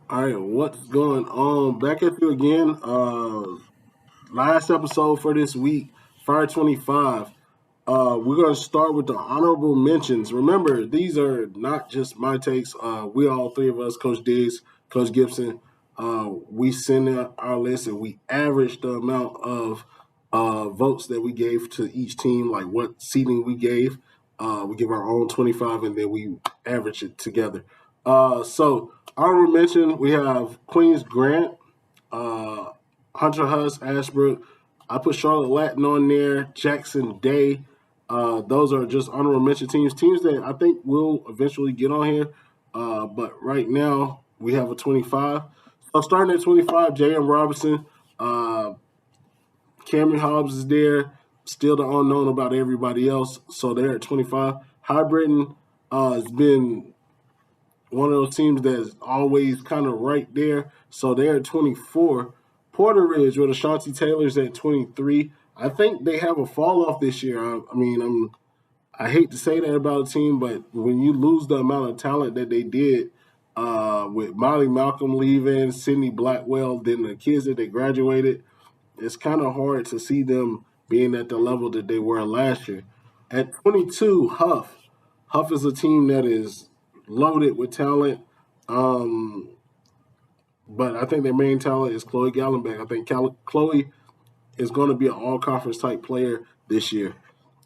All right, what's going on? Back at you again. Last episode for this week, Fire 25. We're going to start with the honorable mentions. Remember, these are not just my takes. We all three of us, Coach Diggs, Coach Gibson, we send out our list and we average the amount of votes that we gave to each team, like what seating we gave. We give our own 25 and then we average it together. So, honorable mention, we have Queens Grant, uh, Hunter Huss, Ashbrook. I put Charlotte Latin on there, Jackson Day. Those are just honorable mention teams that I think will eventually get on here. But right now, we have a 25. So starting at 25, J.M. Robinson, uh, Cameron Hobbs is there, still the unknown about everybody else. So they're at 25. High Britain has been one of those teams that's always kind of right there. So they're at 24. Porter Ridge with Ashanti Taylor's at 23. I think they have a fall off this year. I hate to say that about a team, but when you lose the amount of talent that they did with Molly Malcolm leaving, Sydney Blackwell, then the kids that they graduated, it's kind of hard to see them being at the level that they were last year. At 22, Huff. Huff is a team that is loaded with talent, um, but I think their main talent is Chloe Gallenbeck. I think Chloe is going to be an all conference type player this year.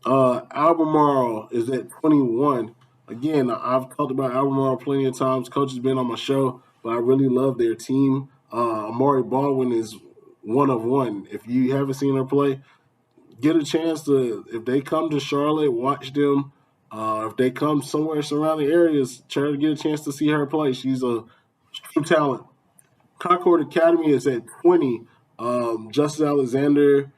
Albemarle is at 21. Again, I've talked about Albemarle plenty of times. Coach has been on my show, but I really love their team. Amari Baldwin is one of one. If you haven't seen her play, get a chance to, if they come to Charlotte, watch them. If they come somewhere surrounding areas, try to get a chance to see her play. She's a true talent. Concord Academy is at 20. Justice Alexander,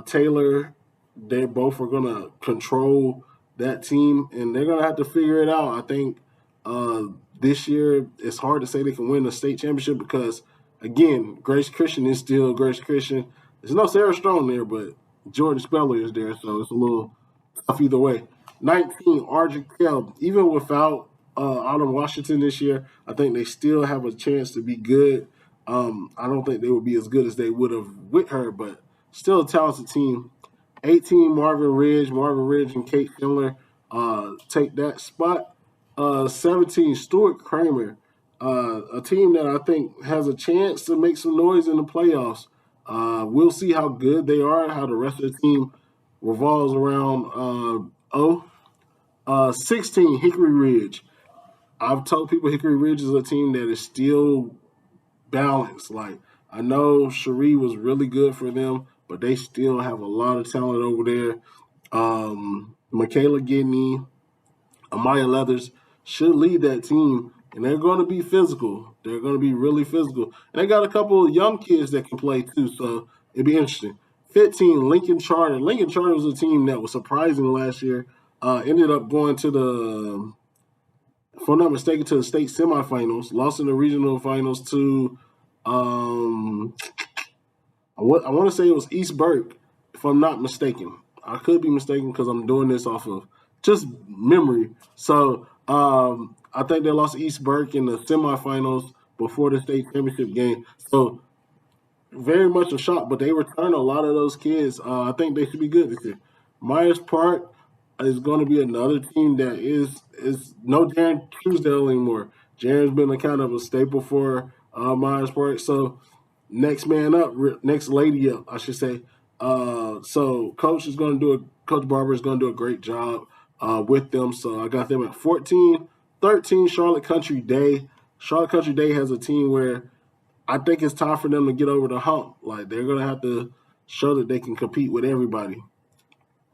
Taylor, they both are going to control that team, and they're going to have to figure it out. I think uh, this year it's hard to say they can win the state championship because, again, Grace Christian is still Grace Christian. There's no Sarah Strong there, but Jordan Speller is there, so it's a little tough either way. 19, Argent Kell. Even without Autumn Washington this year, I think they still have a chance to be good. I don't think they would be as good as they would have with her, but still a talented team. 18, Marvin Ridge and Kate Schindler take that spot. 17, Stuart Kramer, a team that I think has a chance to make some noise in the playoffs. We'll see how good they are, how the rest of the team revolves around 16, Hickory Ridge. I've told people Hickory Ridge is a team that is still balance. Like I know Cherie was really good for them, but they still have a lot of talent over there. Michaela Gidney, Amaya Leathers should lead that team, and they're going to be physical. They're going to be really physical, and they got a couple of young kids that can play too. So it'd be interesting. 15, Lincoln Charter. Lincoln Charter was a team that was surprising last year. Ended up going to the, if I'm not mistaken, to the state semifinals. Lost in the regional finals to um, I want to say it was East Burke, if I'm not mistaken. I could be mistaken because I'm doing this off of just memory. So I think they lost East Burke in the semifinals before the state championship game. So very much a shock, but they return a lot of those kids. I think they should be good this year. Myers Park is going to be another team that is no Jaren Truesdale anymore. Jaren's been a kind of a staple for Myers Park. So next man up, next lady up, I should say. So Coach Barber is going to do a great job with them. So I got them at 14, 13. Charlotte Country Day. Charlotte Country Day has a team where I think it's time for them to get over the hump. Like they're going to have to show that they can compete with everybody.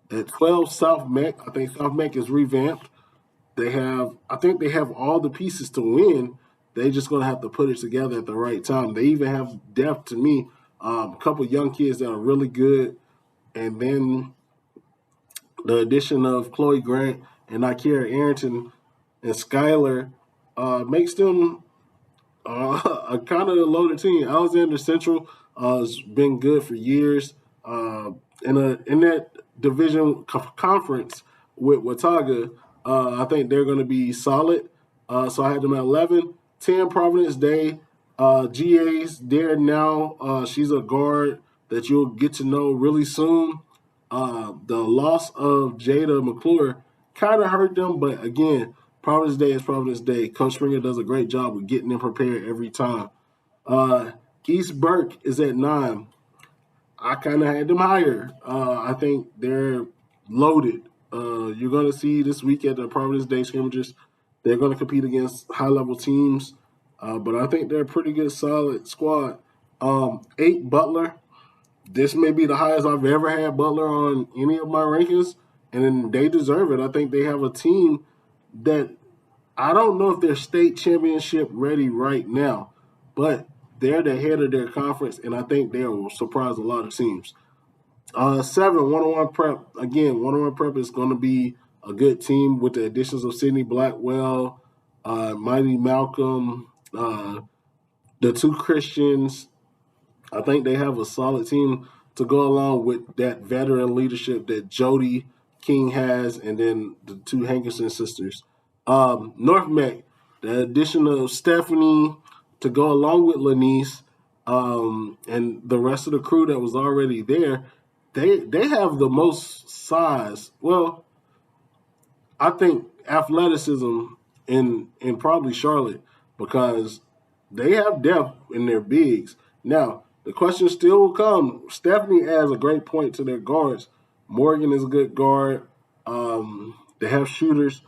At 12, South Meck. I think South Meck is revamped. I think they have all the pieces to win. They just gonna have to put it together at the right time. They even have depth to me. A couple young kids that are really good, and then the addition of Chloe Grant and Ikea Arrington and Skylar makes them a kind of a loaded team. Alexander Central has been good for years. In that division conference with Watauga, I think they're going to be solid. So I had them at 11. 10, Providence Day. GA's there now. She's a guard that you'll get to know really soon. The loss of Jada McClure kind of hurt them, but again, Providence Day is Providence Day. Coach Springer does a great job of getting them prepared every time. Uh, East Burke is at 9. I kind of had them higher. I think they're loaded. You're going to see this week at the Providence Day scrimmages, they're going to compete against high level teams, but I think they're a pretty good, solid squad. 8 Butler. This may be the highest I've ever had Butler on any of my rankings, and they deserve it. I think they have a team that I don't know if they're state championship ready right now, but they're the head of their conference, and I think they will surprise a lot of teams. 7, 101 prep. Again, 101 prep is going to be a good team with the additions of Sydney Blackwell, Mighty Malcolm, the 2 Christians. I think they have a solid team to go along with that veteran leadership that Jody King has, and then the 2 Hankerson sisters. North Mac, the addition of Stephanie to go along with Lanice, and the rest of the crew that was already there, they have the most size. Well, I think athleticism in probably Charlotte, because they have depth in their bigs. Now, the question still will come. Stephanie adds a great point to their guards. Morgan is a good guard. They have shooters.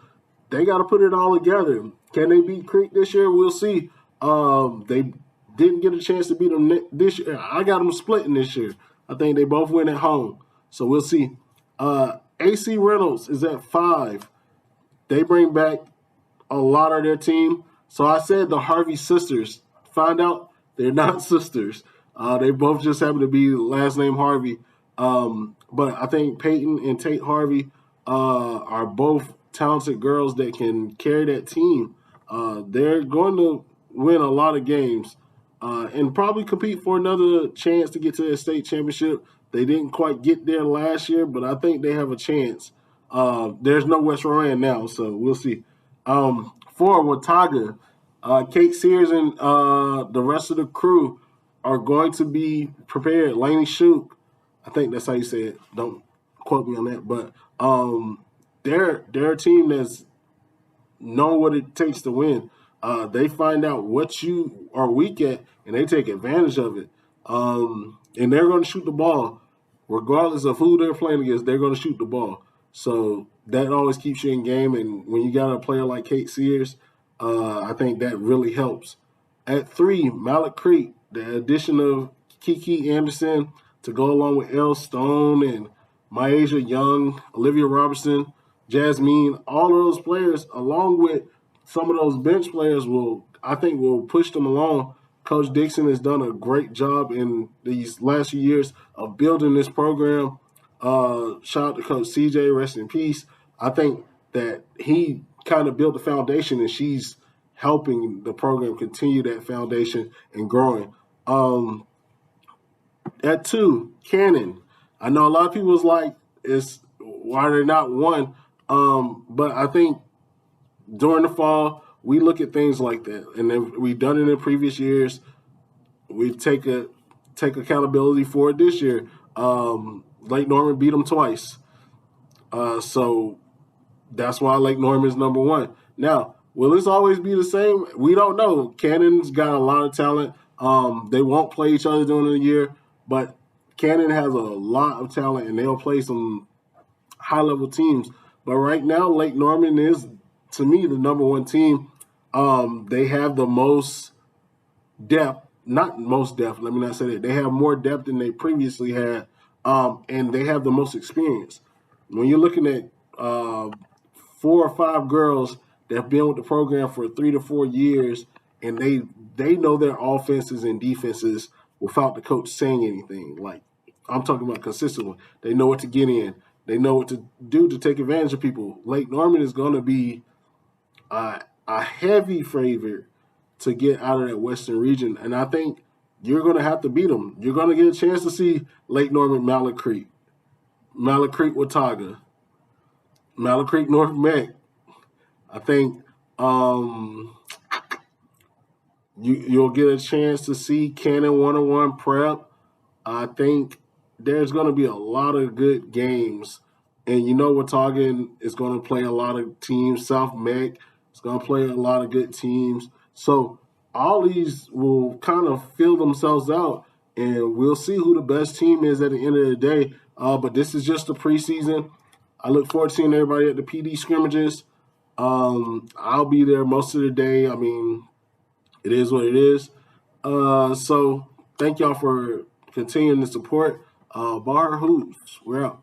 They got to put it all together. Can they beat Creek this year? We'll see. They didn't get a chance to beat them this year. I got them splitting this year. I think they both win at home. So we'll see. AC Reynolds is at 5. They bring back a lot of their team. So I said the Harvey sisters. Find out they're not sisters. They both just happen to be last name Harvey. But I think Peyton and Tate Harvey are both talented girls that can carry that team. They're going to win a lot of games and probably compete for another chance to get to the state championship. They didn't quite get there last year, but I think they have a chance. There's no West Rowan now, so we'll see. 4, Watauga, Kate Sears and the rest of the crew are going to be prepared. Laney Shook, I think that's how you say it. Don't quote me on that, but they're a team that's know what it takes to win. They find out what you are weak at, and they take advantage of it. And they're going to shoot the ball. Regardless of who they're playing against, they're going to shoot the ball. So that always keeps you in game. And when you got a player like Kate Sears, I think that really helps. At 3, Malik Creek, the addition of Kiki Anderson to go along with Elle Stone and Myasia Young, Olivia Robertson, Jasmine, all of those players, along with some of those bench players, will push them along. Coach Dixon has done a great job in these last few years of building this program. Shout out to Coach CJ, rest in peace. I think that he kind of built the foundation, and she's helping the program continue that foundation and growing. At 2, Cannon. I know a lot of people was like, "It's why they're not 1." But I think during the fall, we look at things like that, and then we've done it in previous years. We take accountability for it this year. Lake Norman beat them twice, so that's why Lake Norman is number 1. Now, will this always be the same? We don't know. Cannon's got a lot of talent. They won't play each other during the year, but Cannon has a lot of talent, and they'll play some high-level teams. But right now, Lake Norman is, to me, the number 1 team. They have the most depth. Not most depth, let me not say that. They have more depth than they previously had, and they have the most experience. When you're looking at 4 or 5 girls that have been with the program for 3 to 4 years, and they know their offenses and defenses without the coach saying anything. Like, I'm talking about consistently. They know what to get in. They know what to do to take advantage of people. Lake Norman is going to be a heavy favorite to get out of that Western region, and I think you're going to have to beat them. You're going to get a chance to see Lake Norman, Malik Creek, Watauga, Malik Creek, North Mac. I think You'll get a chance to see Canon 101 prep. I think there's going to be a lot of good games. And Watauga is going to play a lot of teams. South Meck is going to play a lot of good teams. So all these will kind of fill themselves out, and we'll see who the best team is at the end of the day. But this is just the preseason. I look forward to seeing everybody at the PD scrimmages. I'll be there most of the day. I mean, it is what it is. So thank y'all for continuing the support. BallHer Hoops, we're out.